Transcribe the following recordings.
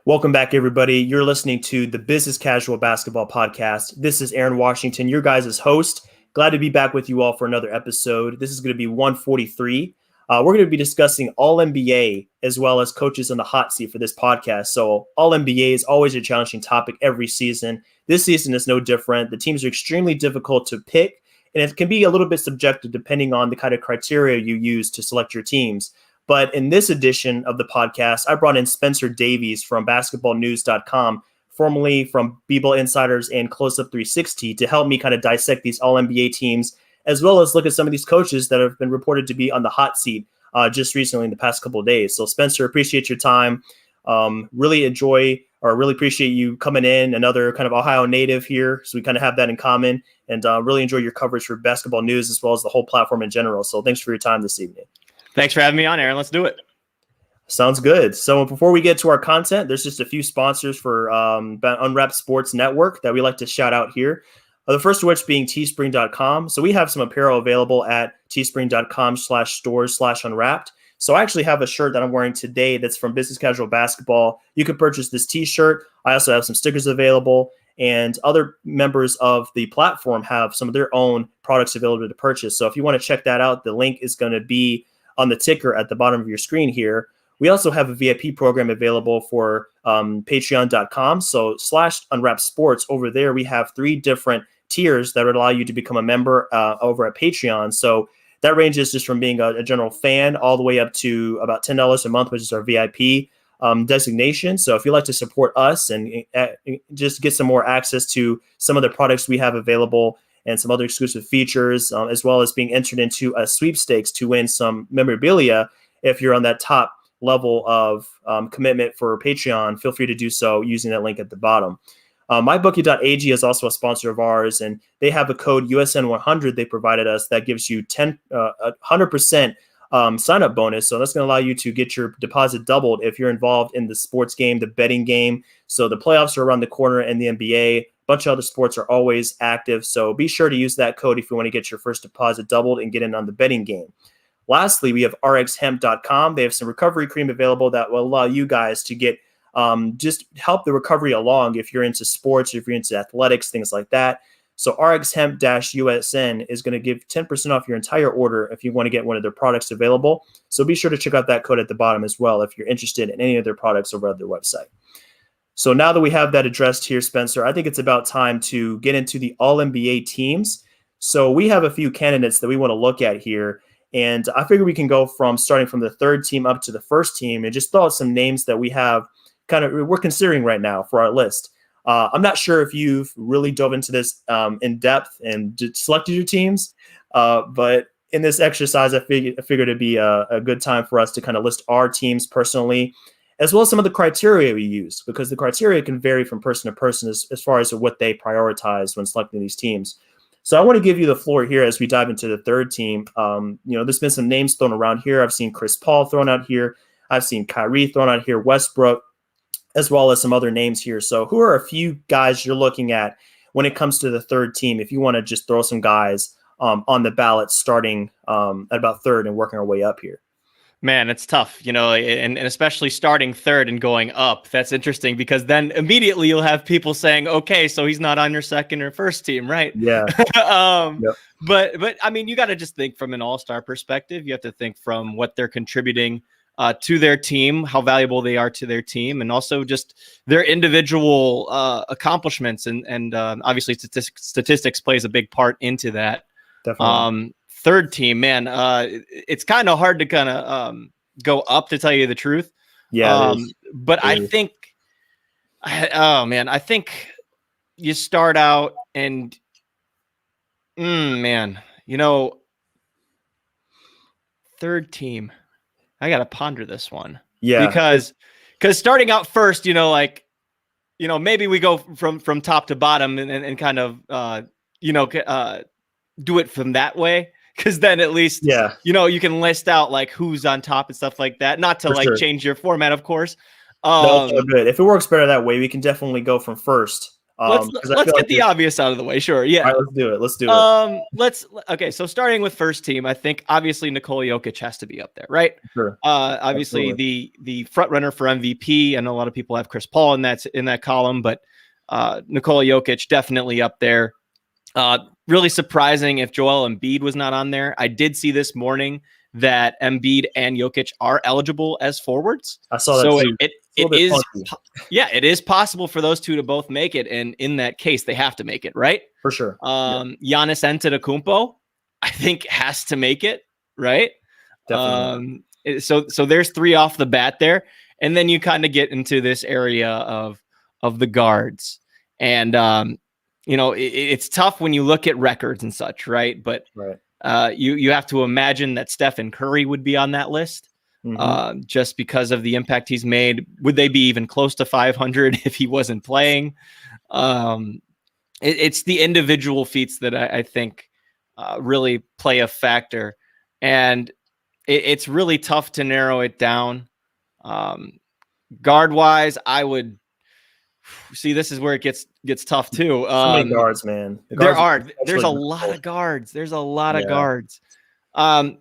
Welcome back, everybody. You're listening to the Business Casual Basketball Podcast. This is Aaron Washington, your guys' host. Glad to be back with you all for another episode. This is going to be 143. We're going to be discussing All-NBA as well as coaches on the hot seat for this podcast. So All-NBA is always a challenging topic every season. This season is no different. The teams are extremely difficult to pick, and it can be a little bit subjective depending on the kind of criteria you use to select your teams. But in this edition of the podcast, I brought in Spencer Davies from basketballnews.com, formerly from B-Ball Insiders and Close Up 360, to help me kind of dissect these All-NBA teams, as well as look at some of these coaches that have been reported to be on the hot seat just recently in the past couple of days. So Spencer, appreciate your time. Really appreciate you coming in, another kind of Ohio native here. So we kind of have that in common, and really enjoy your coverage for Basketball News as well as the whole platform in general. So thanks for your time this evening. Thanks for having me on, Aaron. Let's do it. Sounds good. So before we get to our content, there's just a few sponsors for Unwrapped Sports Network that we like to shout out here. The first of which being teespring.com. So we have some apparel available at teespring.com/stores/unwrapped. So I actually have a shirt that I'm wearing today that's from Business Casual Basketball. You can purchase this t-shirt. I also have some stickers available, and other members of the platform have some of their own products available to purchase. So if you want to check that out, the link is going to be on the ticker at the bottom of your screen here. We also have a VIP program available for patreon.com. So /unwrapped sports. Over there, we have 3 different tiers that would allow you to become a member over at Patreon. So that ranges just from being a general fan all the way up to about $10 a month, which is our VIP designation. So if you'd like to support us and just get some more access to some of the products we have available and some other exclusive features, as well as being entered into a sweepstakes to win some memorabilia, if you're on that top level of commitment for Patreon, feel free to do so using that link at the bottom. MyBookie.ag is also a sponsor of ours, and they have a code USN100 they provided us that gives you 100% sign-up bonus. So that's going to allow you to get your deposit doubled if you're involved in the sports game, the betting game. So the playoffs are around the corner in the NBA. A bunch of other sports are always active. So be sure to use that code if you want to get your first deposit doubled and get in on the betting game. Lastly, we have rxhemp.com. They have some recovery cream available that will allow you guys to get just help the recovery along if you're into sports, if you're into athletics, things like that. So rxhemp-usn is going to give 10% off your entire order if you want to get one of their products available. So be sure to check out that code at the bottom as well if you're interested in any of their products over at their website. So now that we have that addressed here, Spencer, I think it's about time to get into the All-NBA teams. So we have a few candidates that we want to look at here. And I figure we can go from starting from the third team up to the first team and just throw out some names that we're considering right now for our list. I'm not sure if you've really dove into this in depth and selected your teams, but in this exercise, I figured it'd be a good time for us to kind of list our teams personally, as well as some of the criteria we use, because the criteria can vary from person to person as far as what they prioritize when selecting these teams. So I want to give you the floor here as we dive into the third team. There's been some names thrown around here. I've seen Chris Paul thrown out here. I've seen Kyrie thrown out here, Westbrook, as well as some other names here. So who are a few guys you're looking at when it comes to the third team, if you want to just throw some guys on the ballot starting at about third and working our way up here? Man, it's tough, and especially starting third and going up. That's interesting because then immediately you'll have people saying, okay, so he's not on your second or first team, right? Yeah. Yep. But I mean, you got to just think from an all-star perspective. You have to think from what they're contributing to their team, how valuable they are to their team, and also just their individual accomplishments. And obviously statistics plays a big part into that. Definitely. Third team, man, it's kind of hard to kind of go up, to tell you the truth. Yeah. But I think, I think you start out and, third team. I got to ponder this one. Yeah. Because starting out first, maybe we go from top to bottom and kind of, do it from that way. Because then at least, you can list out like who's on top and stuff like that. Not to change your format, of course. No, good. If it works better that way, we can definitely go from first Let's get the obvious out of the way. Sure. Yeah. All right, let's do it. Okay. So starting with first team, I think obviously Nikola Jokic has to be up there, right? Sure. Obviously the front runner for MVP. I know a lot of people have Chris Paul in that column, but Nikola Jokic definitely up there. Really surprising if Joel Embiid was not on there. I did see this morning that Embiid and Jokic are eligible as forwards. I saw that too. It is possible for those two to both make it, and in that case, they have to make it, right? For sure. Giannis Antetokounmpo, I think, has to make it, right? Definitely. So there's three off the bat there, and then you kind of get into this area of the guards, and it's tough when you look at records and such, right? But you have to imagine that Stephen Curry would be on that list. Just because of the impact he's made. Would they be even close to 500 if he wasn't playing? It's the individual feats that I think really play a factor, and it's really tough to narrow it down. Guard wise, I would see, this is where it gets tough too. So many guards, man. There's a lot of guards. There's a lot of guards.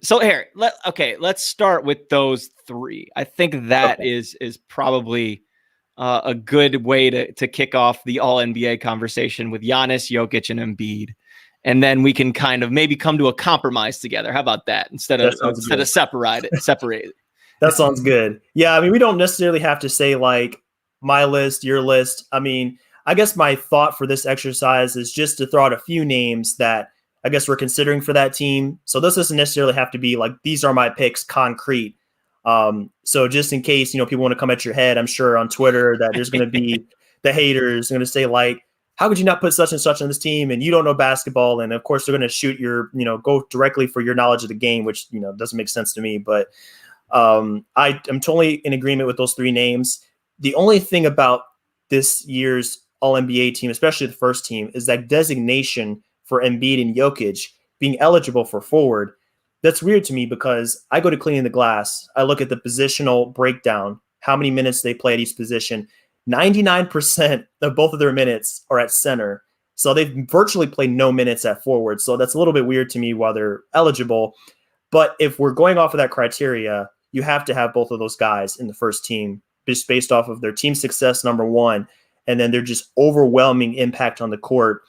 So here, let's start with those three. I think that is probably a good way to kick off the all NBA conversation with Giannis, Jokic, and Embiid. And then we can kind of maybe come to a compromise together. How about that? Instead of separate it. That sounds good. Yeah. I mean, we don't necessarily have to say like my list, your list. I mean, I guess my thought for this exercise is just to throw out a few names that I guess we're considering for that team. So this doesn't necessarily have to be like, these are my picks concrete. So just in case, people want to come at your head, I'm sure on Twitter that there's going to be the haters going to say like, how could you not put such and such on this team? And you don't know basketball. And of course they're going to shoot go directly for your knowledge of the game, which, doesn't make sense to me. But I am totally in agreement with those three names. The only thing about this year's All NBA team, especially the first team, is that designation for Embiid and Jokic being eligible for forward. That's weird to me because I go to Cleaning the Glass. I look at the positional breakdown, how many minutes they play at each position. 99% of both of their minutes are at center. So they've virtually played no minutes at forward. So that's a little bit weird to me while they're eligible. But if we're going off of that criteria, you have to have both of those guys in the first team just based off of their team success, number one, and then their just overwhelming impact on the court.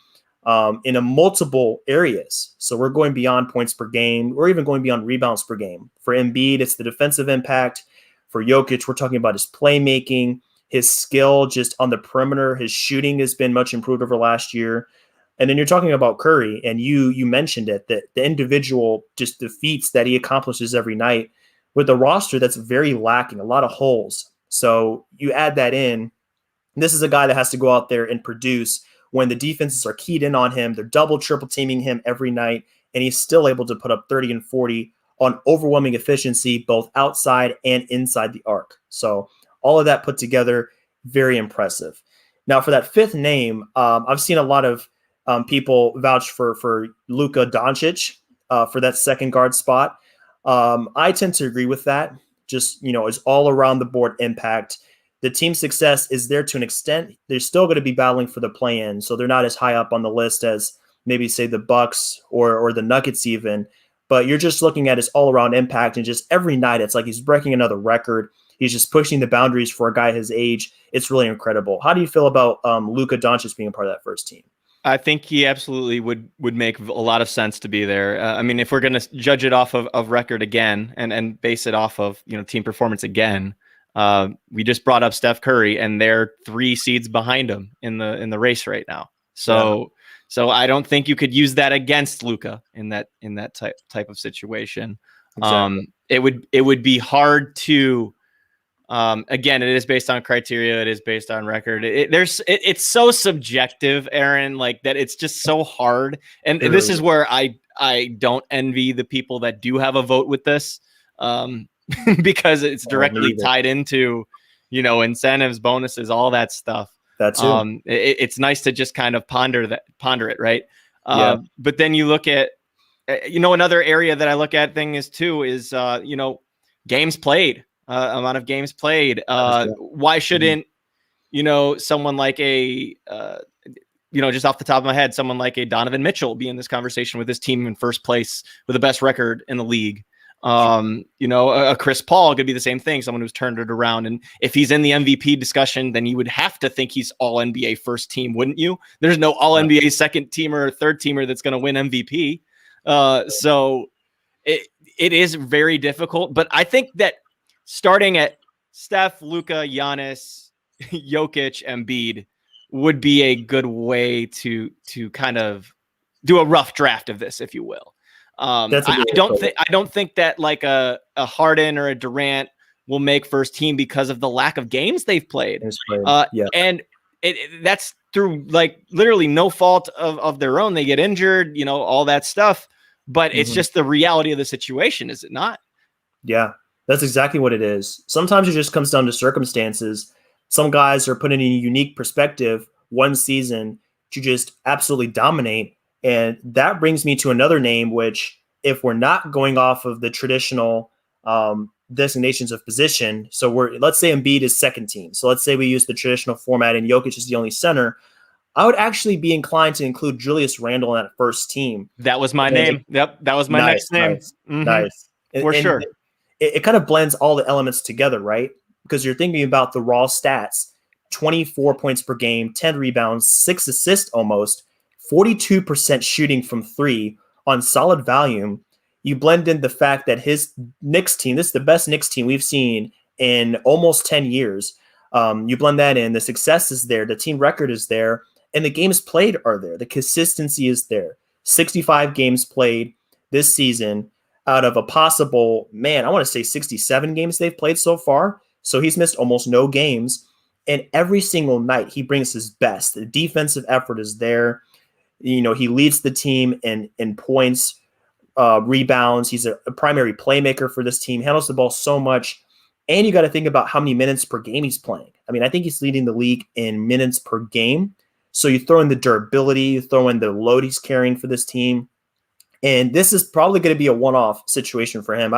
In a multiple areas. So we're going beyond points per game. We're even going beyond rebounds per game. For Embiid, it's the defensive impact. For Jokic, we're talking about his playmaking, his skill just on the perimeter. His shooting has been much improved over last year. And then you're talking about Curry, and you mentioned it, that the individual just the feats that he accomplishes every night with a roster that's very lacking, a lot of holes. So you add that in. This is a guy that has to go out there and produce when the defenses are keyed in on him. They're double, triple teaming him every night, and he's still able to put up 30 and 40 on overwhelming efficiency, both outside and inside the arc. So all of that put together, very impressive. Now for that fifth name, I've seen a lot of people vouch for Luka Doncic for that second guard spot. I tend to agree with that. Just, his all around the board impact. The team success is there to an extent. They're still going to be battling for the play-in, so they're not as high up on the list as maybe say the Bucks or the Nuggets even. But you're just looking at his all-around impact, and just every night it's like he's breaking another record. He's just pushing the boundaries for a guy his age. It's really incredible. How do you feel about Luka Doncic being a part of that first team? I think he absolutely would make a lot of sense to be there. I mean, if we're going to judge it off of record again and base it off of team performance again. We just brought up Steph Curry, and they're 3 seeds behind him in the race right now. So I don't think you could use that against Luka in that type of situation. Exactly. It would be hard to. Again, it is based on criteria. It is based on record. It's so subjective, Aaron. Like that, it's just so hard. And this is where I don't envy the people that do have a vote with this. Because it's directly tied into, incentives, bonuses, all that stuff. That's it's nice to just kind of ponder it, right? But then you look at, another area that I look at is games played, amount of games played. Why shouldn't, someone like just off the top of my head, someone like a Donovan Mitchell be in this conversation with his team in first place with the best record in the league. A Chris Paul could be the same thing, someone who's turned it around. And if he's in the MVP discussion, then you would have to think he's all NBA first team, wouldn't you? There's no all NBA second teamer or third teamer that's going to win MVP. So it is very difficult, but I think that starting at Steph, Luka, Giannis, Jokic, Embiid would be a good way to kind of do a rough draft of this, if you will. I don't think that like a Harden or a Durant will make first team because of the lack of games they've played. And that's through like literally no fault of their own. They get injured, all that stuff, but it's just the reality of the situation, is it not? Yeah, that's exactly what it is. Sometimes it just comes down to circumstances. Some guys are put in a unique perspective one season to just absolutely dominate. And that brings me to another name, which if we're not going off of the traditional designations of position, so let's say Embiid is second team. So let's say we use the traditional format and Jokic is the only center. I would actually be inclined to include Julius Randle in that first team. That was my name. Yep. That was my next name. Nice. For sure. It kind of blends all the elements together, right? Because you're thinking about the raw stats, 24 points per game, 10 rebounds, 6 assists almost, 42% shooting from three on solid volume. You blend in the fact that his Knicks team, this is the best Knicks team we've seen in almost 10 years. You blend that in, the success is there, the team record is there, and the games played are there. The consistency is there. 65 games played this season out of a possible, I want to say 67 games they've played so far. So he's missed almost no games. And every single night he brings his best. The defensive effort is there. He leads the team in points, rebounds. He's a primary playmaker for this team, handles the ball so much. And you got to think about how many minutes per game he's playing. I mean, I think he's leading the league in minutes per game. So you throw in the durability, you throw in the load he's carrying for this team. And this is probably going to be a one-off situation for him.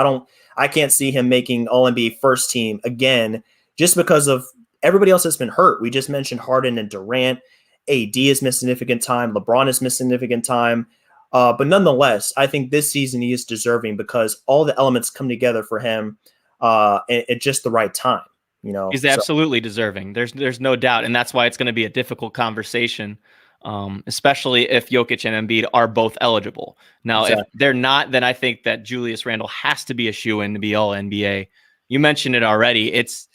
I can't see him making All-NBA first team again, just because of everybody else that's been hurt. We just mentioned Harden and Durant. AD has missed significant time. LeBron has missed significant time. But nonetheless, I think this season he is deserving because all the elements come together for him at just the right time. He's absolutely deserving. There's no doubt. And that's why it's going to be a difficult conversation, especially if Jokic and Embiid are both eligible. Now, If they're not, then I think that Julius Randle has to be a shoo-in to be all NBA. You mentioned it already. It's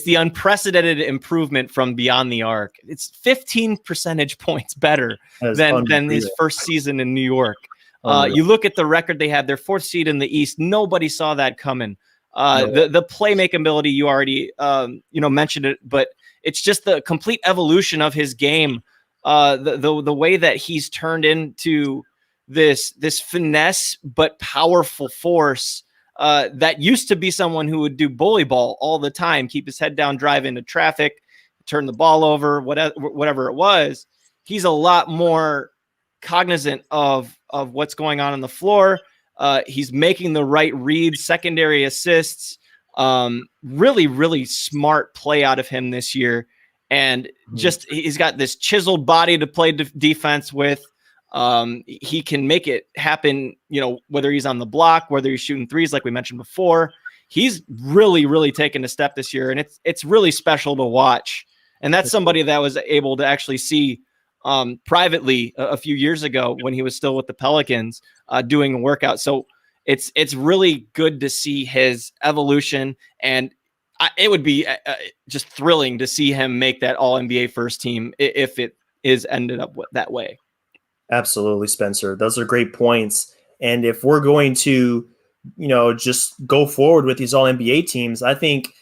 the unprecedented improvement from beyond the arc. It's 15 percentage points better than his first season in New York. You look at the record they had, their fourth seed in the East. Nobody saw that coming. The playmaking ability, you already mentioned it, but it's just the complete evolution of his game. The way that he's turned into this finesse but powerful force. That used to be someone who would do bully ball all the time, keep his head down, drive into traffic, turn the ball over, whatever it was. He's a lot more cognizant of what's going on the floor. He's making the right reads, secondary assists, really, really smart play out of him this year. And just, he's got this chiseled body to play defense with. He can make it happen, whether he's on the block, whether he's shooting threes, like we mentioned before. He's really, really taken a step this year, and it's really special to watch. And that's somebody that was able to actually see privately a few years ago when he was still with the Pelicans doing a workout. So it's really good to see his evolution, and it would be just thrilling to see him make that All NBA first team if it is ended up that way. Absolutely, Spencer. Those are great points. And if we're going to, just go forward with these All NBA teams, I think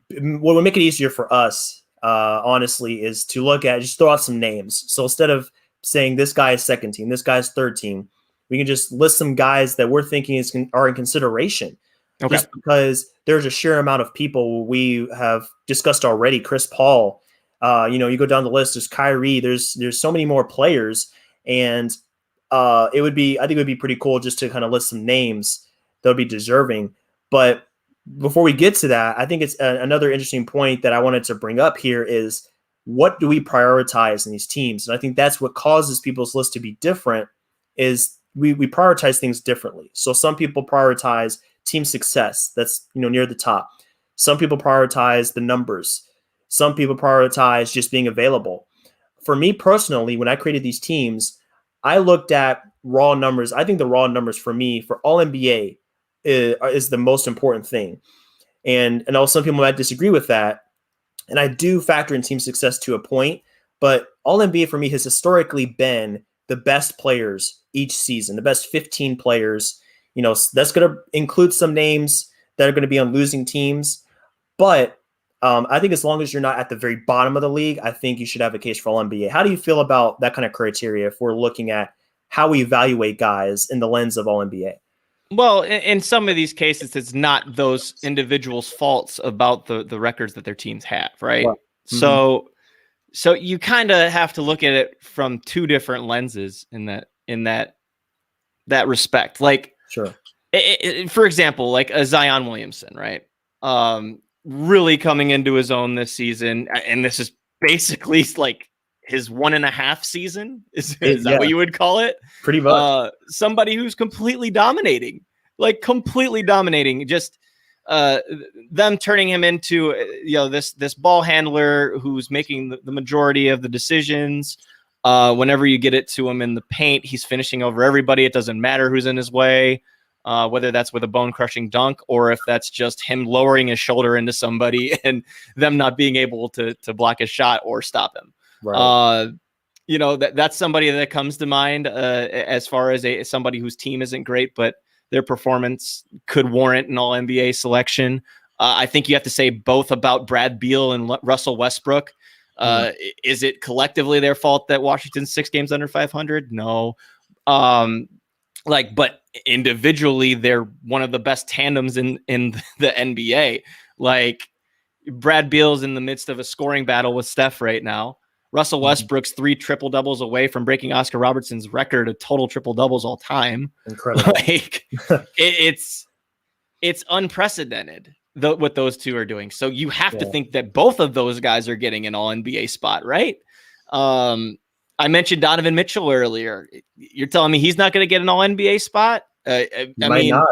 what would make it easier for us, honestly, is to look at, just throw out some names. So instead of saying this guy is second team, this guy is third team, we can just list some guys that we're thinking are in consideration. Okay. Just because there's a sheer amount of people we have discussed already. Chris Paul, you go down the list, there's Kyrie, there's so many more players. And I think it would be pretty cool just to kind of list some names that would be deserving. But before we get to that, I think it's another interesting point that I wanted to bring up here is what do we prioritize in these teams? And I think that's what causes people's list to be different is we prioritize things differently. So some people prioritize team success. That's, near the top. Some people prioritize the numbers. Some people prioritize just being available. For me personally, when I created these teams, I looked at raw numbers. I think the raw numbers for me, for all NBA, is the most important thing. And I know some people might disagree with that. And I do factor in team success to a point, but all NBA for me has historically been the best players each season, the best 15 players. That's going to include some names that are going to be on losing teams. But I think as long as you're not at the very bottom of the league, I think you should have a case for all NBA. How do you feel about that kind of criteria if we're looking at how we evaluate guys in the lens of all NBA? Well, in some of these cases, it's not those individuals' faults about the records that their teams have, right? Well, so you kind of have to look at it from two different lenses in that respect. Like, sure, for example, like a Zion Williamson, right? Really coming into his own this season, and this is basically like his 1.5 season. Is that what you would call it? Pretty much. Somebody who's completely dominating. Just them turning him into this ball handler who's making the majority of the decisions. Whenever you get it to him in the paint, he's finishing over everybody. It doesn't matter who's in his way, whether that's with a bone-crushing dunk or if that's just him lowering his shoulder into somebody and them not being able to block his shot or stop him. Right. That's somebody that comes to mind as far as somebody whose team isn't great, but their performance could warrant an All-NBA selection. I think you have to say both about Brad Beal and Russell Westbrook. Is it collectively their fault that Washington's 6 games under 500? No. But individually, they're one of the best tandems in the NBA. Like, Brad Beal's in the midst of a scoring battle with Steph right now. Russell Westbrook's 3 triple-doubles away from breaking Oscar Robertson's record of total triple-doubles all time. Incredible. It's unprecedented what those two are doing. So you have to think that both of those guys are getting an All-NBA spot, right? I mentioned Donovan Mitchell earlier. You're telling me he's not going to get an All-NBA spot? I mean, not.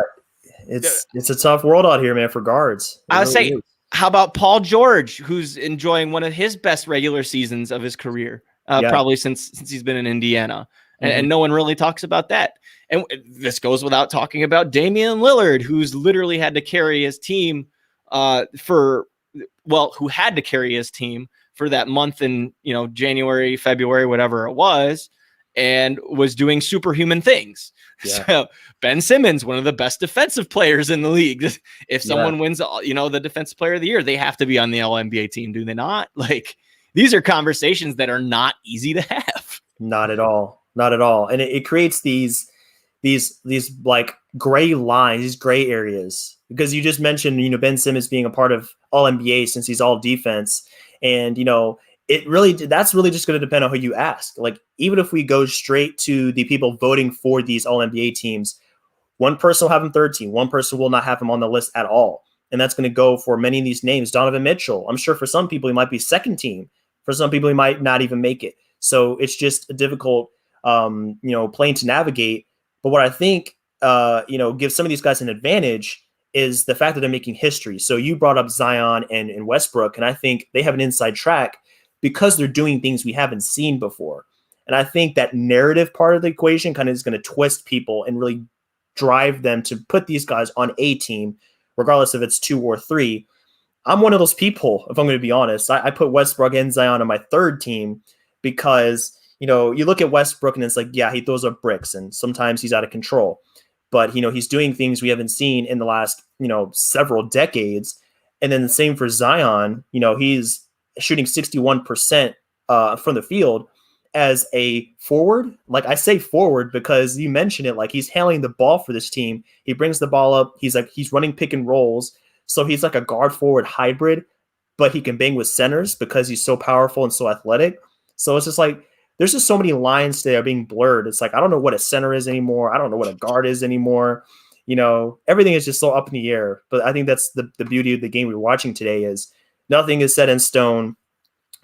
It's a tough world out here, man, for guards. I would say, how about Paul George, who's enjoying one of his best regular seasons of his career, probably since he's been in Indiana, and no one really talks about that. And this goes without talking about Damian Lillard, who's literally had to carry his team for that month in January, February, whatever it was, and was doing superhuman things. Yeah. So Ben Simmons, one of the best defensive players in the league. If someone wins, the defensive player of the year, they have to be on the All-NBA team, do they not? Like, these are conversations that are not easy to have. Not at all. Not at all. And it creates these like gray lines, these gray areas, because you just mentioned, Ben Simmons being a part of All-NBA since he's all defense. And, that's really just going to depend on who you ask. Like, even if we go straight to the people voting for these All-NBA teams, one person will have him third team. One person will not have him on the list at all. And that's going to go for many of these names. Donovan Mitchell, I'm sure for some people, he might be second team. For some people, he might not even make it. So it's just a difficult, plane to navigate. But what I think, gives some of these guys an advantage is the fact that they're making history. So you brought up Zion and Westbrook, and I think they have an inside track because they're doing things we haven't seen before. And I think that narrative part of the equation kind of is going to twist people and really drive them to put these guys on a team, regardless if it's 2 or 3. I'm one of those people, if I'm going to be honest. I put Westbrook and Zion on my third team because, you look at Westbrook and it's like, yeah, he throws up bricks and sometimes he's out of control. But, he's doing things we haven't seen in the last, several decades. And then the same for Zion. He's shooting 61% from the field as a forward. Like, I say forward because you mentioned it, like he's handling the ball for this team. He brings the ball up. He's running pick and rolls. So he's like a guard forward hybrid, but he can bang with centers because he's so powerful and so athletic. So it's just like, there's just so many lines that are being blurred. It's like, I don't know what a center is anymore. I don't know what a guard is anymore. Everything is just so up in the air. But I think that's the beauty of the game we're watching today is nothing is set in stone.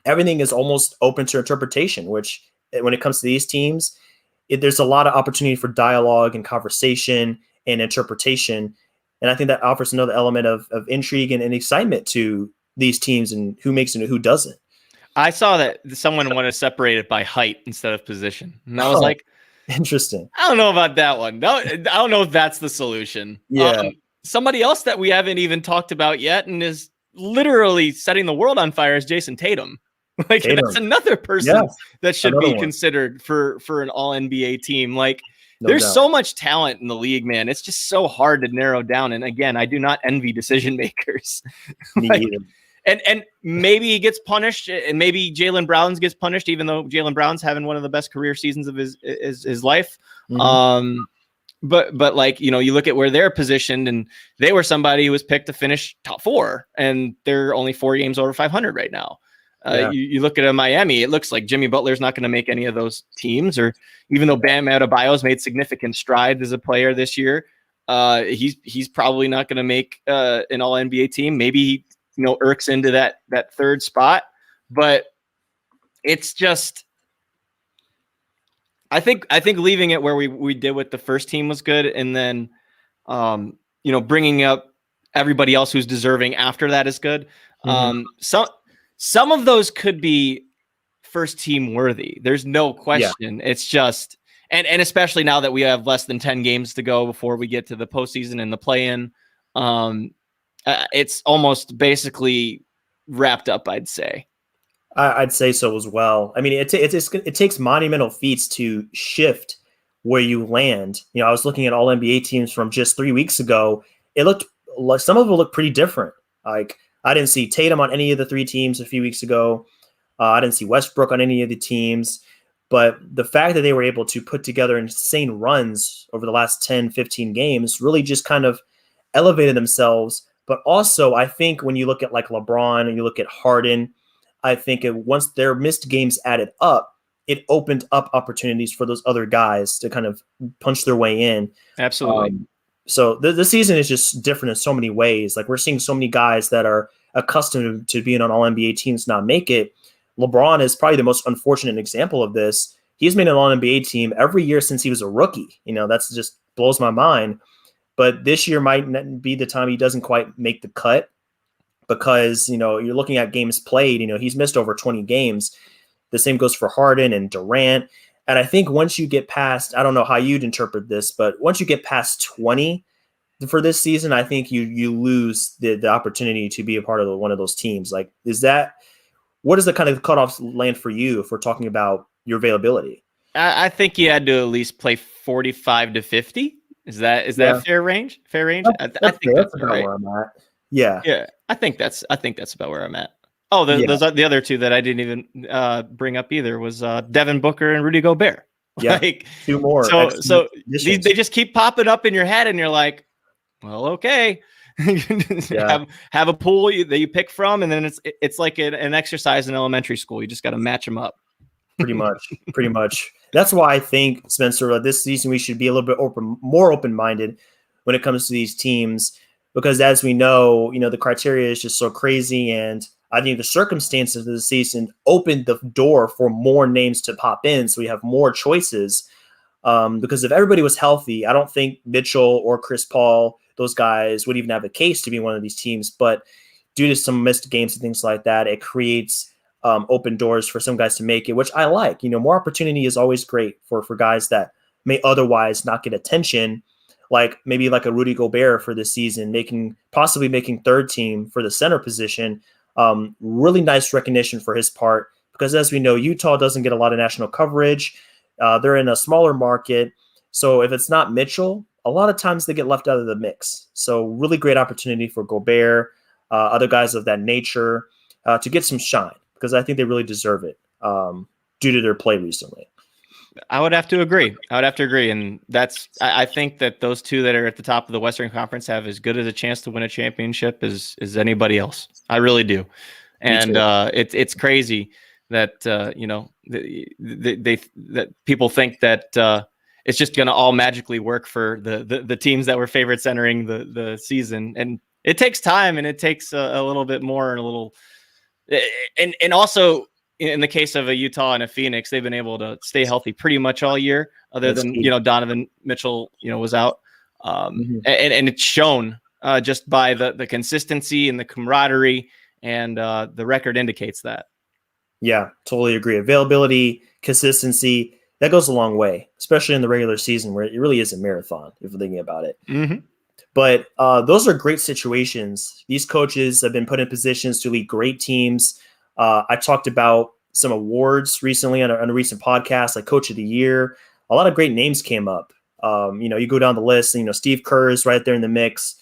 everything is almost open to interpretation, which when it comes to these teams, there's a lot of opportunity for dialogue and conversation and interpretation. And I think that offers another element of intrigue and excitement to these teams and who makes it and who doesn't. I saw that someone wanted to separate it by height instead of position. And I was like, interesting. I don't know about that one. No, I don't know if that's the solution. Yeah. Somebody else that we haven't even talked about yet and is literally setting the world on fire is Jason Tatum. Like Tatum. That's another person that should be considered for an all NBA team. Like there's so much talent in the league, man. It's just so hard to narrow down. And again, I do not envy decision makers. Me either. And maybe he gets punished, and maybe Jaylen Brown gets punished, even though Jaylen Brown's having one of the best career seasons of his life. Mm-hmm. But like, you know, you look at where they're positioned, and they were somebody who was picked to finish top 4, and they're only 4 games over 500 right now. You look at Miami, it looks like Jimmy Butler's not going to make any of those teams, or even though Bam Adebayo's made significant strides as a player this year, he's probably not going to make an all NBA team. Maybe he, you know, irks into that third spot, but it's just, I think leaving it where we did with the first team was good. And then, you know, bringing up everybody else who's deserving after that is good. Mm-hmm. Some of those could be first team worthy. There's no question. Yeah. It's just, and especially now that we have less than 10 games to go before we get to the postseason and the play-in, it's almost basically wrapped up, I'd say. I'd say so as well. I mean, it takes monumental feats to shift where you land. You know, I was looking at all NBA teams from just 3 weeks ago. It looked like some of them look pretty different. Like I didn't see Tatum on any of the 3 teams a few weeks ago. I didn't see Westbrook on any of the teams. But the fact that they were able to put together insane runs over the last 10, 15 games really just kind of elevated themselves. But also, I think when you look at like LeBron and you look at Harden, I think once their missed games added up, it opened up opportunities for those other guys to kind of punch their way in. Absolutely. So the season is just different in so many ways. Like we're seeing so many guys that are accustomed to being on all NBA teams not make it. LeBron is probably the most unfortunate example of this. He's made an all NBA team every year since he was a rookie. You know, that's just blows my mind. But this year might be the time he doesn't quite make the cut because, you know, you're looking at games played. You know, he's missed over 20 games. The same goes for Harden and Durant. And I think once you get past, I don't know how you'd interpret this, but once you get past 20 for this season, I think you lose the opportunity to be a part of one of those teams. Like, what is the kind of cutoff land for you if we're talking about your availability? I think you had to at least play 45 to 50. Is that a fair range? Fair range? I think that's about right. Where I'm at. Yeah. Yeah. I think that's about where I'm at. Oh, those are the other two that I didn't even bring up either was Devin Booker and Rudy Gobert. Yeah. Like 2 more. So they just keep popping up in your head and you're like, well, okay. have a pool that you pick from, and then it's like an exercise in elementary school. You just got to match them up. Pretty much. That's why I think, Spencer, this season we should be a little bit more open-minded when it comes to these teams, because as we know, the criteria is just so crazy, and I think the circumstances of the season opened the door for more names to pop in, so we have more choices. Because if everybody was healthy, I don't think Mitchell or Chris Paul, those guys, would even have a case to be one of these teams. But due to some missed games and things like that, it creates open doors for some guys to make it, which I like. More opportunity is always great for guys that may otherwise not get attention, like maybe like a Rudy Gobert for this season, possibly making third team for the center position. Really nice recognition for his part, because as we know, Utah doesn't get a lot of national coverage. They're in a smaller market. So if it's not Mitchell, a lot of times they get left out of the mix. So really great opportunity for Gobert, other guys of that nature, to get some shine, because I think they really deserve it due to their play recently. I would have to agree. And I think that those two that are at the top of the Western Conference have as good as a chance to win a championship as anybody else. I really do. And it's crazy that, that people think that it's just going to all magically work for the teams that were favorites entering the season. And it takes time, and it takes a little bit more, and also in the case of a Utah and a Phoenix, they've been able to stay healthy pretty much all year, other than, Donovan Mitchell, was out. And it's shown just by the consistency and the camaraderie, and the record indicates that. Yeah, totally agree. Availability, consistency, that goes a long way, especially in the regular season where it really is a marathon, if you're thinking about it. But those are great situations. These coaches have been put in positions to lead great teams. I talked about some awards recently on a recent podcast, like Coach of the Year. A lot of great names came up. You go down the list, and, Steve Kerr is right there in the mix.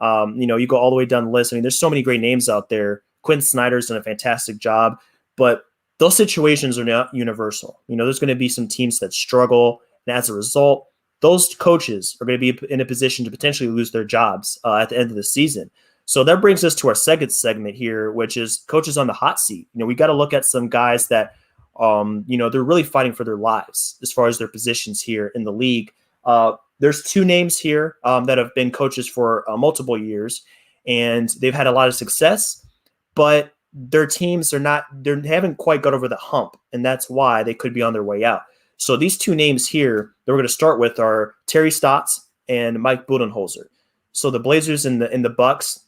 You go all the way down the list. I mean, there's so many great names out there. Quinn Snyder's done a fantastic job, but those situations are not universal. There's going to be some teams that struggle, and as a result, those coaches are going to be in a position to potentially lose their jobs at the end of the season. So that brings us to our second segment here, which is coaches on the hot seat. We got to look at some guys that, they're really fighting for their lives as far as their positions here in the league. There's two names here that have been coaches for multiple years, and they've had a lot of success, but their teams they haven't quite got over the hump, and that's why they could be on their way out. So these two names here that we're going to start with are Terry Stotts and Mike Budenholzer. So the Blazers and the Bucks,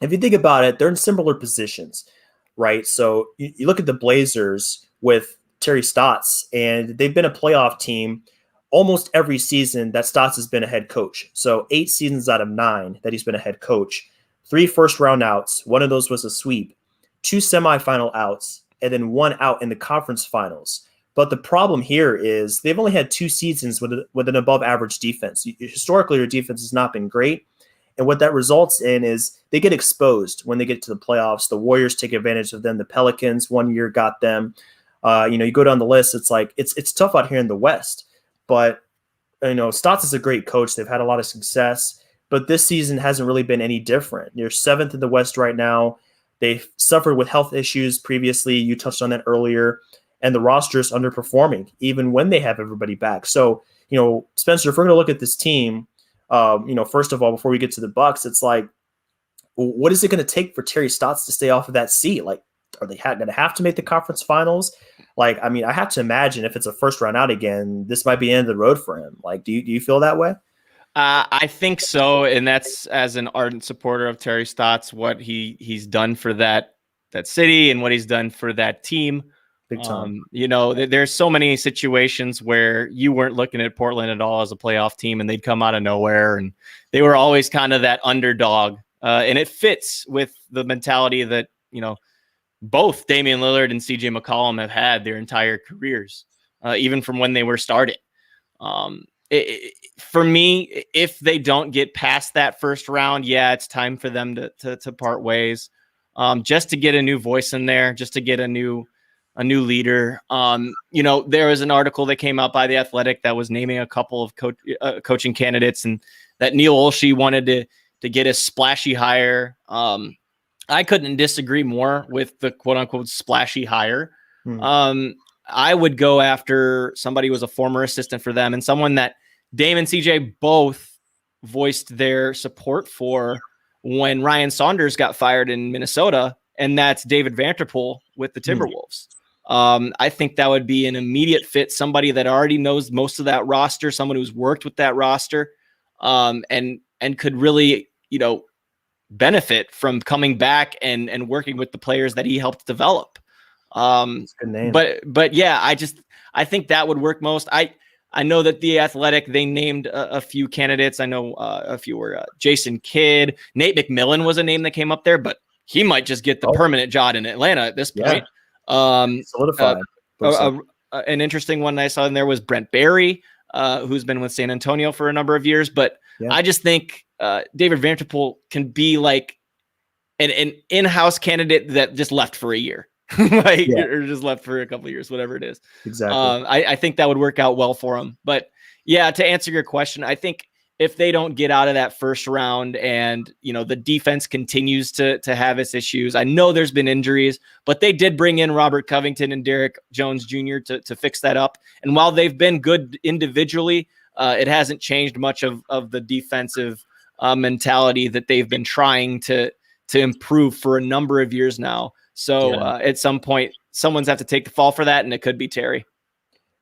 if you think about it, they're in similar positions, right? So you look at the Blazers with Terry Stotts, and they've been a playoff team almost every season that Stotts has been a head coach. So 8 seasons out of 9 that he's been a head coach, 3 first-round outs. One of those was a sweep, 2 semifinal outs, and then 1 out in the conference finals. But the problem here is they've only had 2 seasons with an above-average defense. Historically, their defense has not been great. And what that results in is they get exposed when they get to the playoffs. The Warriors take advantage of them. The Pelicans one year got them. You go down the list. It's like it's tough out here in the West. But Stotts is a great coach. They've had a lot of success. But this season hasn't really been any different. You're 7th in the West right now. They've suffered with health issues previously. You touched on that earlier. And the roster is underperforming even when they have everybody back. So, Spencer, if we're going to look at this team, first of all, before we get to the Bucks, it's like, what is it going to take for Terry Stotts to stay off of that seat? Like, are they going to have to make the conference finals? Like, I mean, I have to imagine if it's a first round out again, this might be the end of the road for him. Like, do you feel that way? I think so. And that's, as an ardent supporter of Terry Stotts, what he's done for that city and what he's done for that team. Big time. There's so many situations where you weren't looking at Portland at all as a playoff team, and they'd come out of nowhere, and they were always kind of that underdog. And it fits with the mentality that, both Damian Lillard and CJ McCollum have had their entire careers, even from when they were starting. For me, if they don't get past that first round, it's time for them to part ways, just to get a new voice in there, just to get a new leader. There was an article that came out by The Athletic that was naming a couple of coaching candidates, and that Neil Olshey wanted to get a splashy hire. I couldn't disagree more with the quote unquote splashy hire. I would go after somebody who was a former assistant for them, and someone that Dame and CJ both voiced their support for when Ryan Saunders got fired in Minnesota, and that's David Vanterpool with the Timberwolves. I think that would be an immediate fit, somebody that already knows most of that roster, someone who's worked with that roster, and could really, benefit from coming back and working with the players that he helped develop. That's a good name. But yeah, I think that would work most. I know that The Athletic, they named a few candidates. I know a few were Jason Kidd. Nate McMillan was a name that came up there, but he might just get the permanent job in Atlanta at this point. Solidified. An interesting one I saw in there was Brent Barry, who's been with San Antonio for a number of years. But I just think David Vanterpool can be like an in-house candidate that just left for a year. Or just left for a couple of years, whatever it is. Exactly. I think that would work out well for him. But yeah, to answer your question, I think if they don't get out of that first round and, the defense continues to have its issues, I know there's been injuries, but they did bring in Robert Covington and Derek Jones Jr. to fix that up. And while they've been good individually, it hasn't changed much of the defensive mentality that they've been trying to improve for a number of years now. So at some point, someone's have to take the fall for that, and it could be Terry.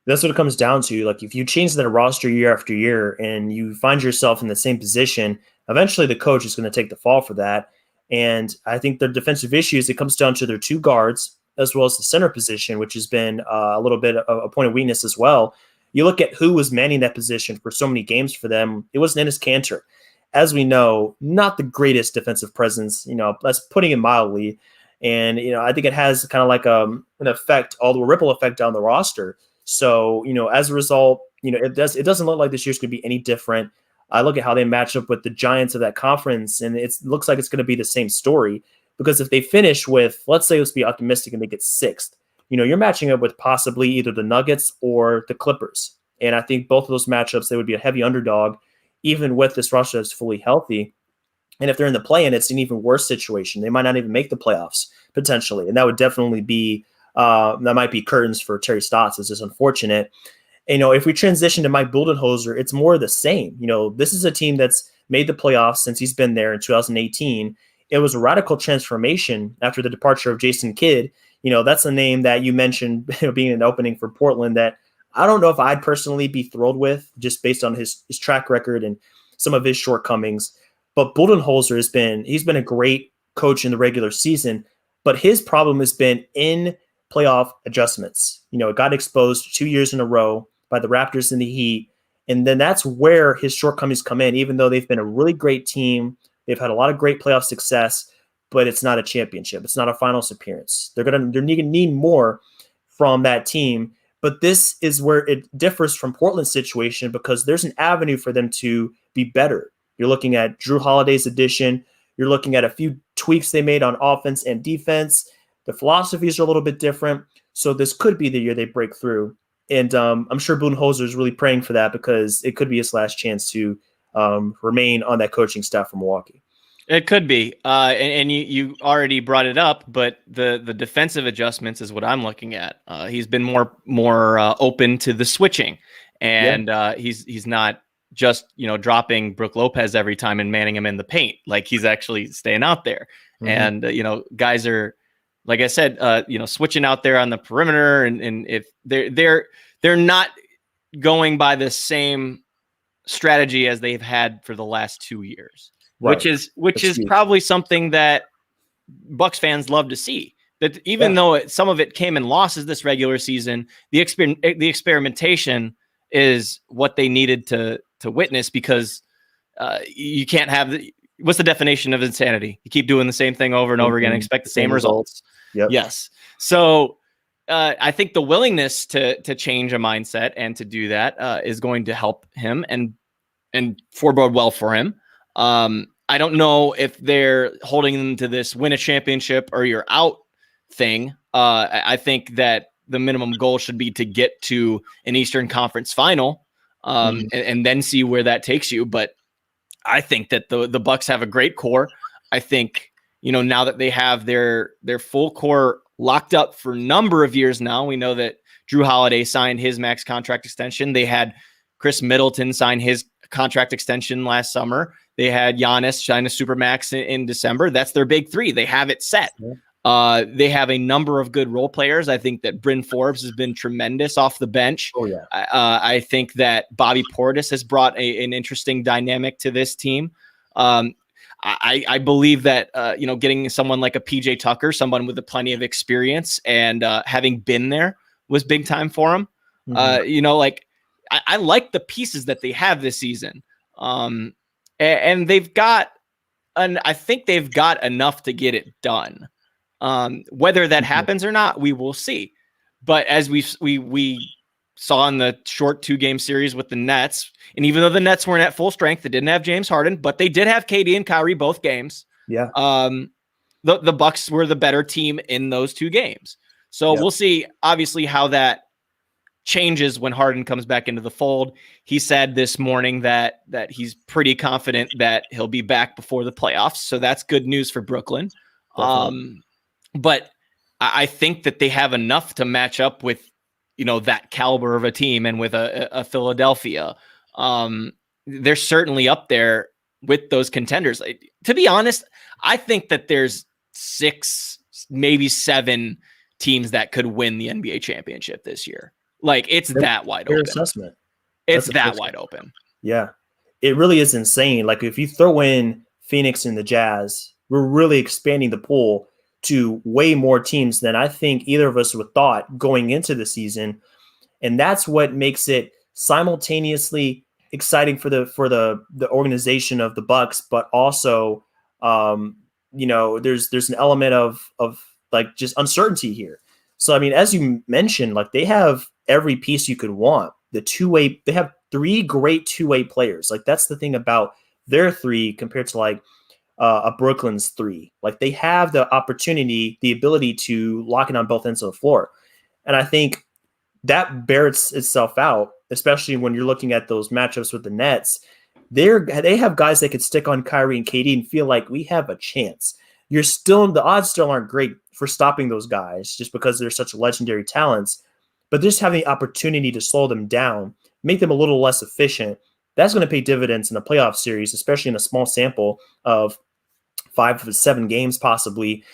That's what it comes down to. Like, if you change that roster year after year and you find yourself in the same position, eventually the coach is going to take the fall for that. And I think their defensive issues, it comes down to their two guards as well as the center position, which has been a little bit of a point of weakness as well. You look at who was manning that position for so many games for them. It was Enes Kanter. As we know, not the greatest defensive presence, that's putting it mildly. And, I think it has kind of like an effect, a ripple effect down the roster. So, as a result, it doesn't look like this year's going to be any different. I look at how they match up with the Giants of that conference, and it looks like it's going to be the same story. Because if they finish with, let's be optimistic and they get sixth, you're matching up with possibly either the Nuggets or the Clippers. And I think both of those matchups, they would be a heavy underdog, even with this roster that's fully healthy. And if they're in the play-in, it's an even worse situation. They might not even make the playoffs potentially. And that would definitely be, that might be curtains for Terry Stotts. It's just unfortunate. If we transition to Mike Budenholzer, it's more of the same. This is a team that's made the playoffs since he's been there in 2018. It was a radical transformation after the departure of Jason Kidd. That's a name that you mentioned being an opening for Portland that I don't know if I'd personally be thrilled with, just based on his track record and some of his shortcomings. But Budenholzer he's been a great coach in the regular season, but his problem has been in playoff adjustments. It got exposed 2 years in a row by the Raptors and the Heat. And then that's where his shortcomings come in, even though they've been a really great team. They've had a lot of great playoff success, but it's not a championship. It's not a finals appearance. They're going to need more from that team. But this is where it differs from Portland's situation, because there's an avenue for them to be better. You're looking at Drew Holiday's addition. You're looking at a few tweaks they made on offense and defense. The philosophies are a little bit different. So this could be the year they break through. And I'm sure Budenholzer is really praying for that, because it could be his last chance to remain on that coaching staff for Milwaukee. It could be. And you already brought it up, but the defensive adjustments is what I'm looking at. He's been more open to the switching, and he's not just, dropping Brook Lopez every time and manning him in the paint. Like, he's actually staying out there. Mm-hmm. And, guys are, like I said, switching out there on the perimeter, and if they're not going by the same strategy as they've had for the last 2 years, right. which is probably something that Bucks fans love to see. That even though some of it came in losses this regular season, the experimentation is what they needed to witness, because you can't have what's the definition of insanity? You keep doing the same thing over and over again and expect the same results. Yep. Yes. So I think the willingness to change a mindset and to do that is going to help him and forebode well for him. I don't know if they're holding them to this win a championship or you're out thing. I think that the minimum goal should be to get to an Eastern Conference final and then see where that takes you. But I think that the Bucks have a great core. I think, now that they have their full core locked up for a number of years now, we know that Drew Holiday signed his max contract extension. They had Chris Middleton sign his contract extension last summer. They had Giannis sign a supermax in December. That's their big three. They have it set. They have a number of good role players. I think that Bryn Forbes has been tremendous off the bench. Oh, yeah. I think that Bobby Portis has brought an interesting dynamic to this team. I believe that, getting someone like a PJ Tucker, someone with plenty of experience and having been there, was big time for him. I like the pieces that they have this season. And they've got, I think they've got enough to get it done. Whether that happens or not, we will see. But as we saw in the short 2-game series with the Nets, and even though the Nets weren't at full strength, they didn't have James Harden, but they did have KD and Kyrie both games. Yeah. The Bucks were the better team in those 2 games. So we'll see, obviously, how that changes when Harden comes back into the fold. He said this morning that he's pretty confident that he'll be back before the playoffs. So that's good news for Brooklyn. But I think that they have enough to match up with, that caliber of a team, and with a Philadelphia. They're certainly up there with those contenders. To be honest, I think that there's 6, maybe 7 teams that could win the NBA championship this year. Like, it's that wide fair open. Assessment. It's that wide open. Yeah, it really is insane. Like, if you throw in Phoenix and the Jazz, we're really expanding the pool to way more teams than I think either of us would thought going into the season. And that's what makes it simultaneously exciting for the organization of the Bucks, but also there's an element of like just uncertainty here. So I mean, as you mentioned, like they have every piece you could want. They have 3 great two-way players. Like that's the thing about their 3 compared to like a Brooklyn's 3. Like they have the opportunity, the ability to lock it on both ends of the floor. And I think that bears itself out, especially when you're looking at those matchups with the Nets. They have guys that could stick on Kyrie and KD and feel like we have a chance. The odds still aren't great for stopping those guys just because they're such legendary talents, but just having the opportunity to slow them down, make them a little less efficient, that's going to pay dividends in a playoff series, especially in a small sample of 5 to 7 games possibly.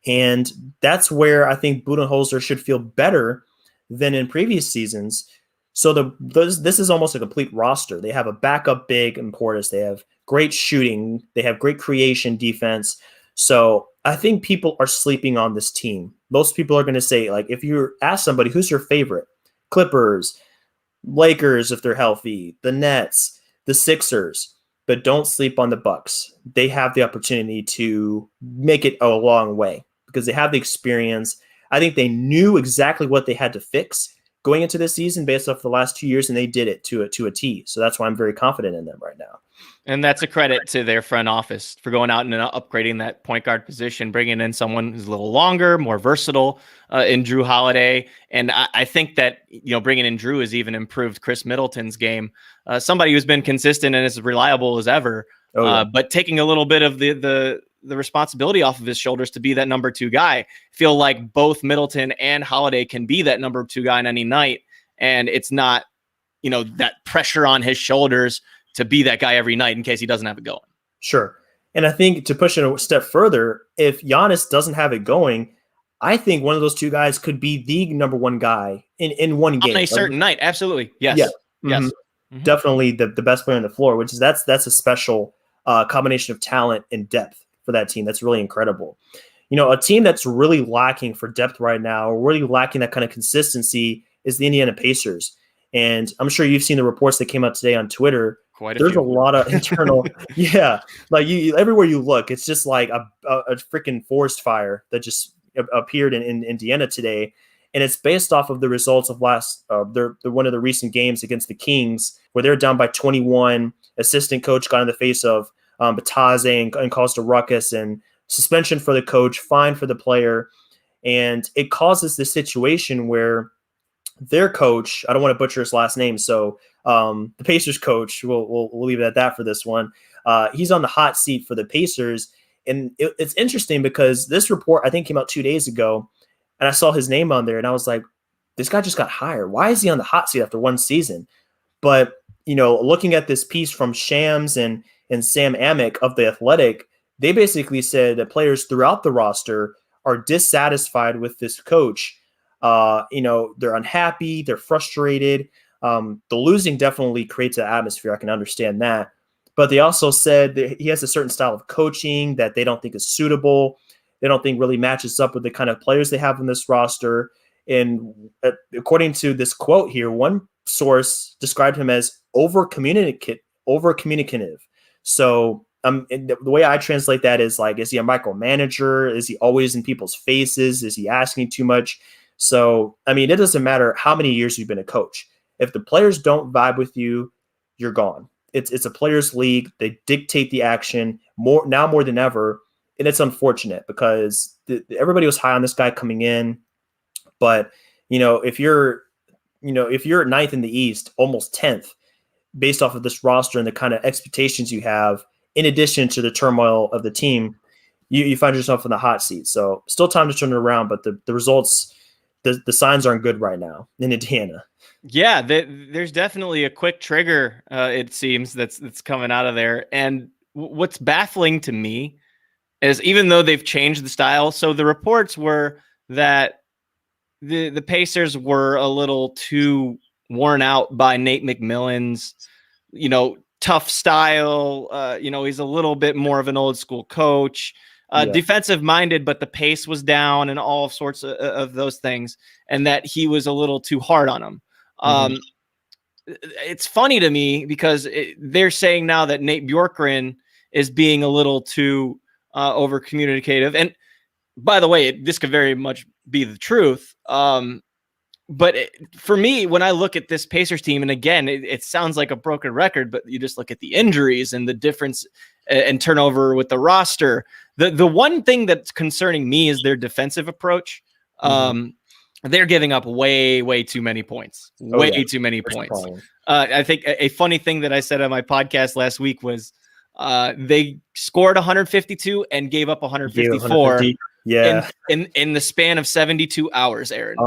And that's where I think Budenholzer should feel better than in previous seasons. So this is almost a complete roster. They have a backup big in Portis. They have great shooting. They have great creation defense. So I think people are sleeping on this team. Most people are going to say, like, if you ask somebody, who's your favorite? Clippers, Lakers, if they're healthy, the Nets, the Sixers, but don't sleep on the Bucks. They have the opportunity to make it a long way because they have the experience. I think they knew exactly what they had to fix going into this season based off the last 2 years, and they did it to a T. So that's why I'm very confident in them right now. And that's a credit to their front office for going out and upgrading that point guard position, bringing in someone who's a little longer, more versatile in Drew Holiday. And I think that, bringing in Drew has even improved Chris Middleton's game. Somebody who's been consistent and as reliable as ever, but taking a little bit of the responsibility off of his shoulders to be that number 2 guy. Feel like both Middleton and Holiday can be that number 2 guy on any night. And it's not, that pressure on his shoulders to be that guy every night in case he doesn't have it going. Sure. And I think to push it a step further, if Giannis doesn't have it going, I think one of those 2 guys could be the number 1 guy in one game. On a certain night. Absolutely. Yes. Yeah. Yes. Mm-hmm. Definitely the best player on the floor, which is that's a special combination of talent and depth for that team. That's really incredible. A team that's really lacking for depth right now, or really lacking that kind of consistency, is the Indiana Pacers. And I'm sure you've seen the reports that came out today on Twitter. There's a lot of internal, like everywhere you look, it's just like a freaking forest fire that just appeared in Indiana today. And it's based off of the results of one of the recent games against the Kings, where they're down by 21. Assistant coach got in the face of Bataze and caused a ruckus, and suspension for the coach, fine for the player. And it causes this situation where their coach, I don't want to butcher his last name, so the Pacers coach, we'll leave it at that for this one. He's on the hot seat for the Pacers. And it's interesting because this report, I think, came out 2 days ago, and I saw his name on there, and I was like, this guy just got hired. Why is he on the hot seat after one season? But, looking at this piece from Shams and Sam Amick of The Athletic, they basically said that players throughout the roster are dissatisfied with this coach. They're unhappy, they're frustrated. The losing definitely creates an atmosphere. I can understand that. But they also said that he has a certain style of coaching that they don't think is suitable. They don't think really matches up with the kind of players they have in this roster. And according to this quote here, one source described him as over-communicative. So the way I translate that is like, is he a micromanager? Is he always in people's faces? Is he asking too much? So, I mean, it doesn't matter how many years you've been a coach. If the players don't vibe with you, you're gone. It's a players' league. They dictate the action more than ever. And it's unfortunate because everybody was high on this guy coming in. But, if you're ninth in the East, almost 10th, based off of this roster and the kind of expectations you have, in addition to the turmoil of the team, you find yourself in the hot seat. So still time to turn it around, but the results, the signs aren't good right now in Indiana. Yeah, there's definitely a quick trigger, it seems, that's coming out of there. And what's baffling to me is, even though they've changed the style, so the reports were that the Pacers were a little too worn out by Nate McMillan's, tough style. He's a little bit more of an old school coach, defensive minded, but the pace was down and all sorts of those things, and that he was a little too hard on him. It's funny to me because they're saying now that Nate Bjorkgren is being a little too over communicative. And by the way, this could very much be the truth. But for me, when I look at this Pacers team, and again, it sounds like a broken record, but you just look at the injuries and the difference and turnover with the roster. The one thing that's concerning me is their defensive approach. They're giving up way too many points. Too many points. I think a funny thing that I said on my podcast last week was they scored 152 and gave up 154. Yeah. In the span of 72 hours, Aaron.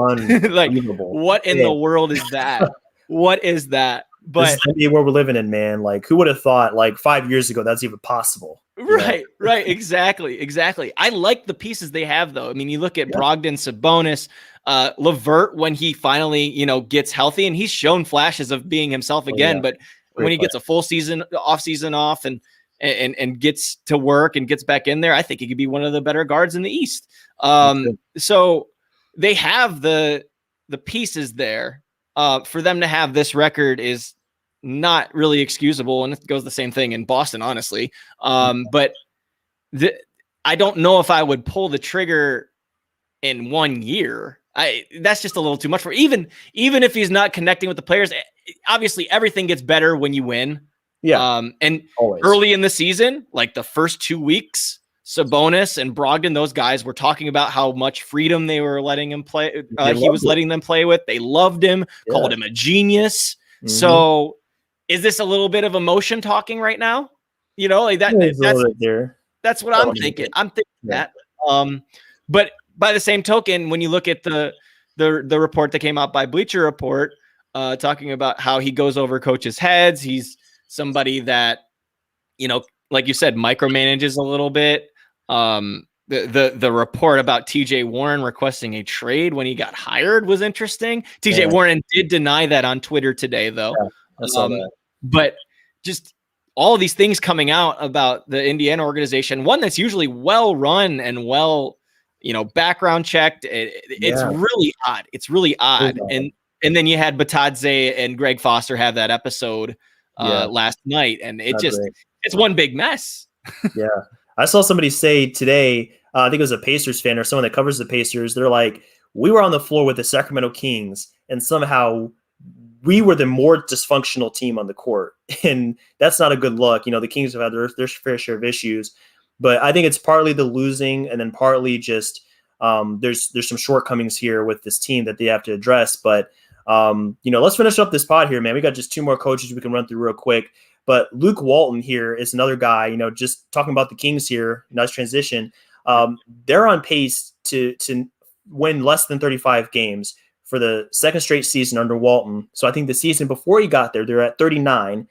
Like, what in the world is that? What is that? But this is the world we're living in, man. Like, who would have thought like 5 years ago that's even possible? Right. Exactly. I like the pieces they have, though. I mean, you look at Brogdon, Sabonis, LeVert when he finally, gets healthy, and he's shown flashes of being himself again. But when he gets a full season off and gets to work and gets back in there, I think he could be one of the better guards in the East. So they have the pieces there. For them to have this record is not really excusable, and it goes the same thing in Boston, honestly. But I don't know if I would pull the trigger in 1 year. That's just a little too much for even if he's not connecting with the players. Obviously, everything gets better when you win. Yeah. And always. Early in the season, like the first 2 weeks, Sabonis and Brogdon, those guys were talking about how much freedom they were letting him play. He was letting them play with. They loved him, called him a genius. So is this a little bit of emotion talking right now? Like that. That's what I'm thinking. I'm thinking that. But by the same token, when you look at the report that came out by Bleacher Report, talking about how he goes over coaches' heads, he's somebody that, like you said, micromanages a little bit. The report about TJ Warren requesting a trade when he got hired was interesting. TJ Warren did deny that on Twitter today, though. I saw that. But just all these things coming out about the Indiana organization, one that's usually well run and well, background checked. It's really odd. It's really odd. And then you had Batadze and Greg Foster have that episode last night, and it's one big mess. Yeah. I saw somebody say today, I think it was a Pacers fan or someone that covers the Pacers. They're like, we were on the floor with the Sacramento Kings, and somehow we were the more dysfunctional team on the court. And that's not a good look. The Kings have had their fair share of issues, but I think it's partly the losing, and then partly just there's some shortcomings here with this team that they have to address. But let's finish up this pod here, man. We got just 2 more coaches we can run through real quick. But Luke Walton here is another guy, just talking about the Kings here, nice transition. They're on pace to win less than 35 games for the second straight season under Walton. So I think the season before he got there, they're at 39.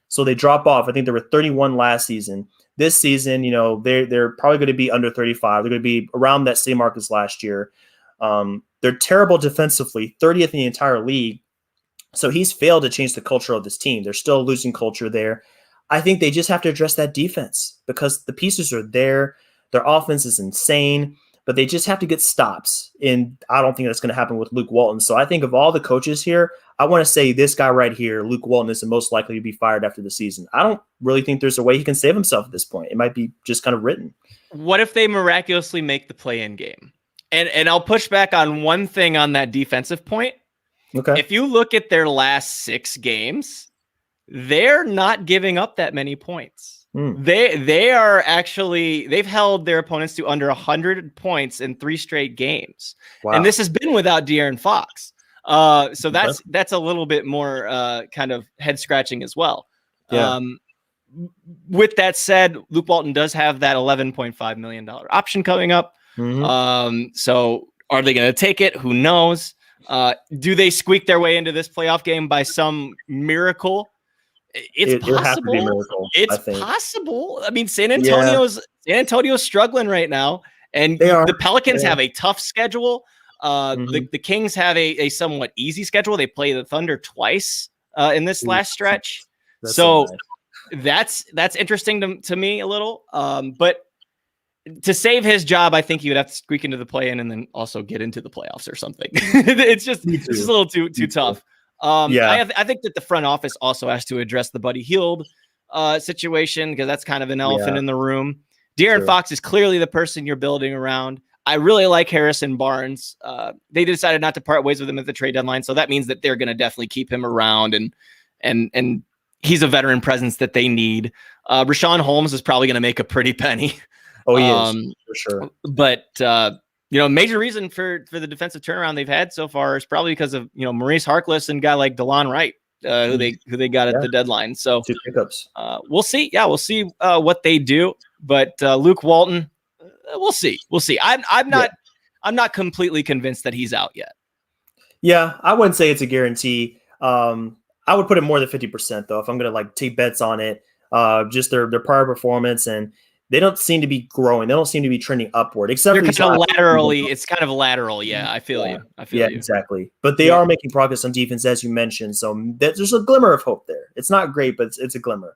So they drop off. I think they were 31 last season. This season, they're probably going to be under 35. They're going to be around that same mark as last year. They're terrible defensively, 30th in the entire league. So he's failed to change the culture of this team. They're still losing culture there. I think they just have to address that defense because the pieces are there. Their offense is insane, but they just have to get stops. And I don't think that's going to happen with Luke Walton. So I think of all the coaches here, I want to say this guy right here, Luke Walton, is the most likely to be fired after the season. I don't really think there's a way he can save himself at this point. It might be just kind of written. What if they miraculously make the play-in game? And I'll push back on one thing on that defensive point. Okay. If you look at their last 6 games, they're not giving up that many points. They are actually, they've held their opponents to under 100 points in 3 straight games. Wow. And this has been without De'Aaron Fox. So that's a little bit more kind of head scratching as well. Yeah. With that said, Luke Walton does have that $11.5 million option coming up. So are they going to take it? Who knows? Do they squeak their way into this playoff game by some miracle? It's possible. It's possible. I mean, San Antonio's struggling right now, and the Pelicans have a tough schedule. The Kings have a somewhat easy schedule. They play the Thunder twice in this last stretch. So nice. that's interesting to me a little. But to save his job, I think he would have to squeak into the play-in and then also get into the playoffs or something. It's just a little too tough. I think that the front office also has to address the Buddy Hield situation, because that's kind of an elephant in the room. De'Aaron Fox is clearly the person you're building around. I really like Harrison Barnes. They decided not to part ways with him at the trade deadline, so that means that they're going to definitely keep him around, and he's a veteran presence that they need. Rashawn Holmes is probably going to make a pretty penny. Oh, he is, for sure. But major reason for the defensive turnaround they've had so far is probably because of Maurice Harkless and a guy like DeLon Wright, who they got at the deadline. So 2 pickups. We'll see. Yeah, we'll see what they do. But Luke Walton, we'll see. I'm not completely convinced that he's out yet. Yeah, I wouldn't say it's a guarantee. I would put it more than 50% though, if I'm going to take bets on it. Just their prior performance, and they don't seem to be growing. They don't seem to be trending upward, except they're kind of laterally. It's kind of lateral. Yeah, I feel you. Yeah, exactly. But they are making progress on defense, as you mentioned. So there's a glimmer of hope there. It's not great, but it's a glimmer.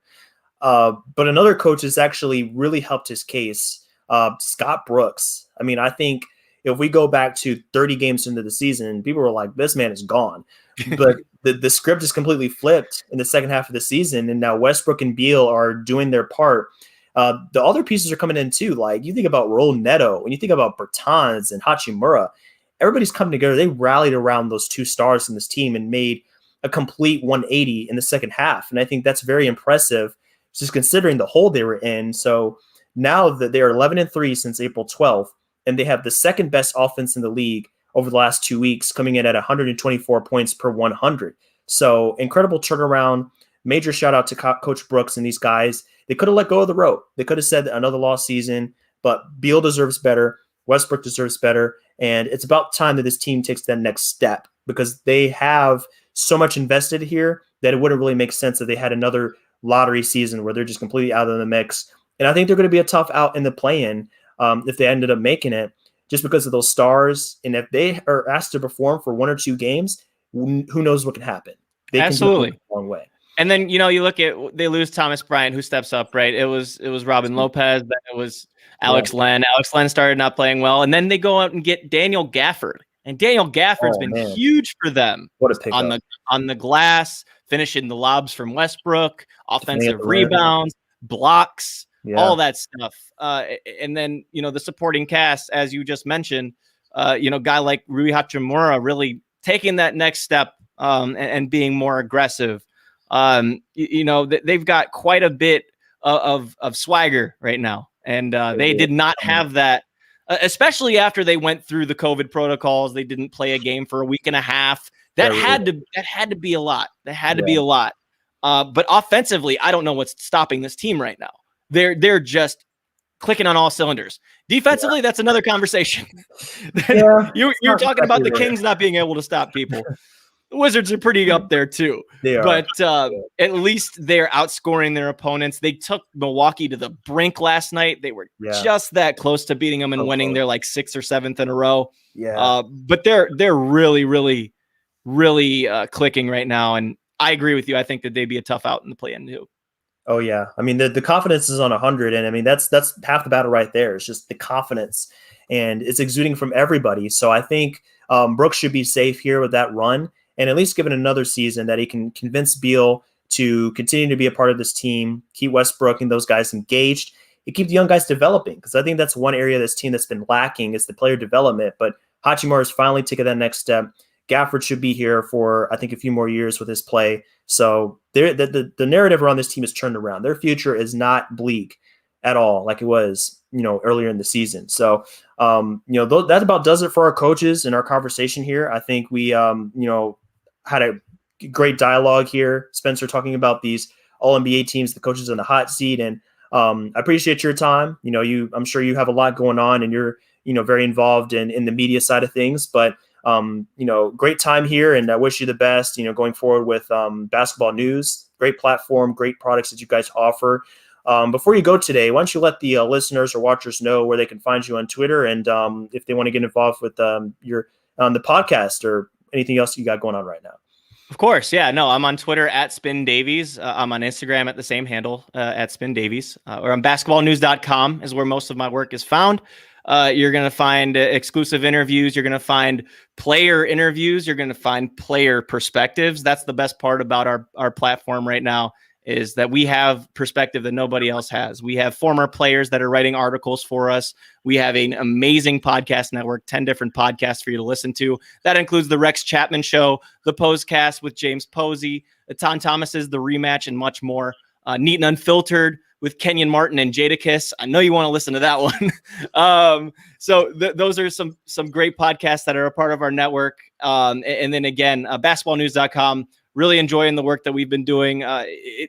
But another coach has actually really helped his case, Scott Brooks. I mean, I think if we go back to 30 games into the season, people were like, this man is gone. But the script is completely flipped in the second half of the season, and now Westbrook and Beal are doing their part. The other pieces are coming in too. Like, you think about Raul Neto, and you think about Bertans and Hachimura, everybody's coming together. They rallied around those 2 stars in this team and made a complete 180 in the second half. And I think that's very impressive, just considering the hole they were in. So now that they are 11-3 since April 12th, and they have the second best offense in the league over the last 2 weeks, coming in at 124 points per 100. So incredible turnaround. Major shout out to Coach Brooks and these guys. They could have let go of the rope. They could have said another lost season, but Beal deserves better. Westbrook deserves better. And it's about time that this team takes that next step, because they have so much invested here that it wouldn't really make sense that they had another lottery season where they're just completely out of the mix. And I think they're going to be a tough out in the play-in if they ended up making it, just because of those stars. And if they are asked to perform for 1 or 2 games, who knows what can happen. They Absolutely. can go a long way. And then, you look at, they lose Thomas Bryant, who steps up, right? It was Robin Lopez, then it was Alex Len. Alex Len started not playing well, and then they go out and get Daniel Gafford. And Daniel Gafford's been huge for them. What a pickup. On the glass, finishing the lobs from Westbrook, offensive rebounds, blocks, all that stuff. And then, the supporting cast, as you just mentioned, guy like Rui Hachimura really taking that next step and being more aggressive. They've got quite a bit of swagger right now, and they did not have that, especially after they went through the COVID protocols. They didn't play a game for a week and a half. That had to be a lot. That had to be a lot. But offensively, I don't know what's stopping this team right now. They're just clicking on all cylinders. Defensively, that's another conversation. You're talking about the Kings not being able to stop people. The Wizards are pretty up there too, but at least they're outscoring their opponents. They took Milwaukee to the brink last night. They were just that close to beating them and winning. They're like 6th or 7th in a row. But they're really, really, really clicking right now. And I agree with you. I think that they'd be a tough out in the play-in too. Oh yeah, I mean the confidence is on 100, and I mean that's half the battle right there. It's just the confidence, and it's exuding from everybody. So I think Brooks should be safe here with that run, and at least given another season that he can convince Beal to continue to be a part of this team, keep Westbrook and those guys engaged, and keep the young guys developing. Because I think that's one area of this team that's been lacking is the player development. But Hachimura has finally taken that next step. Gafford should be here for, I think, a few more years with his play. So the narrative around this team is turned around. Their future is not bleak at all like it was, earlier in the season. So, that about does it for our coaches and our conversation here. I think we, had a great dialogue here. Spencer talking about these All-NBA teams, the coaches in the hot seat. And I appreciate your time. I'm sure you have a lot going on and you're, very involved in the media side of things, but great time here, and I wish you the best, going forward with basketball news. Great platform, great products that you guys offer. Before you go today, why don't you let the listeners or watchers know where they can find you on Twitter, and if they want to get involved with your the podcast or anything else you got going on right now. Of course. Yeah, no, I'm on Twitter at Spin Davies. I'm on Instagram at the same handle at Spin Davies, or on basketballnews.com is where most of my work is found. You're going to find exclusive interviews. You're going to find player interviews. You're going to find player perspectives. That's the best part about our platform right now, is that we have perspective that nobody else has. We have former players that are writing articles for us. We have an amazing podcast network, 10 different podcasts for you to listen to. That includes the Rex Chapman Show, the Posecast with James Posey, the Tom Thomas's, the Rematch, and much more. Neat and Unfiltered with Kenyon Martin and Jadakiss. I know you want to listen to that one. So those are some great podcasts that are a part of our network. And then again, basketballnews.com. Really enjoying the work that we've been doing.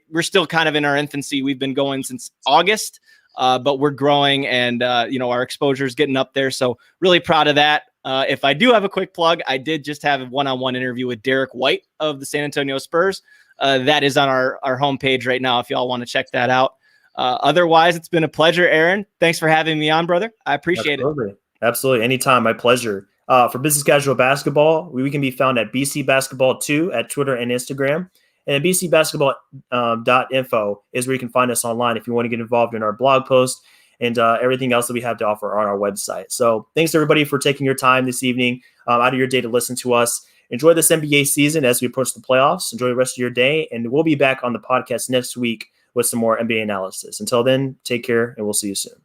We're still kind of in our infancy. We've been going since August, but we're growing, and our exposure is getting up there. So really proud of that. If I do have a quick plug, I did just have a one-on-one interview with Derek White of the San Antonio Spurs. That is on our homepage right now if y'all want to check that out. Otherwise, it's been a pleasure, Aaron. Thanks for having me on, brother. I appreciate it. Absolutely. Anytime. My pleasure. For Business Casual Basketball, we can be found at BC Basketball 2 at Twitter and Instagram. And bcbasketball.info is where you can find us online if you want to get involved in our blog post and everything else that we have to offer on our website. So thanks, everybody, for taking your time this evening out of your day to listen to us. Enjoy this NBA season as we approach the playoffs. Enjoy the rest of your day. And we'll be back on the podcast next week with some more NBA analysis. Until then, take care, and we'll see you soon.